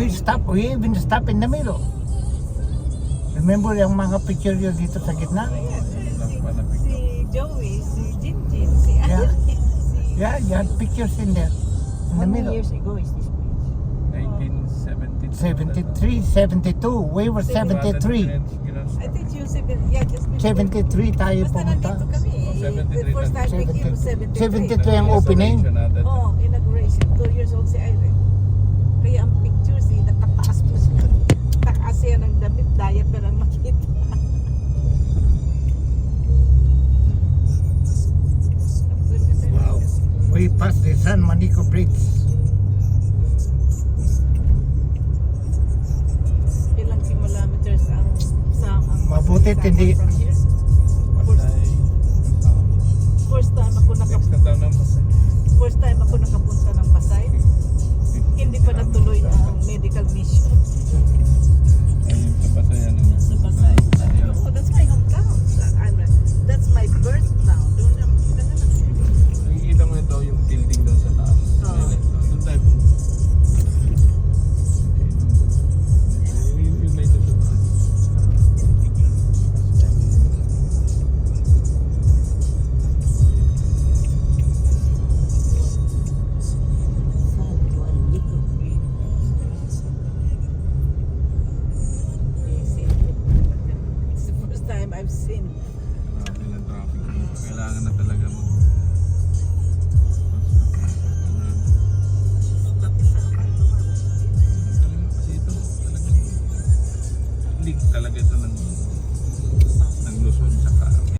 We even stop in the middle. Remember yung mga picture yun dito sa gitna? Si Joey, si Jinjin, si Yeah. Alvin, si... Yeah, you had pictures in there. In How the many middle. years ago is this bridge? 73, 72. We were 73. I think you just 73 tayo Basta pumunta. nandito kami. The first time we came was 73. 73 ang opening. Oh, inauguration. 2 years old si Irene. Kaya ang pictures nakataas po siya. Taas siya ng damit, diaper ang makita. Wow. We passed the San Manico Bridge. Ilang kilometers ang Mabutit hindi. from here? First time ako nakapunta ng Pasay. Hindi pa natuloy ang medical mission. Sa Pasay. Oh, that's my hometown. That's my birth town. Doon ang Nakikita mo ito yung building doon sa taas. Oo. Doon tayo. Yung may doon sa taas. It's the first time I've seen. Grabe na traffic. Kailangan na talaga mag... Stop sa Talaga kasi ito talagang link talaga ito ng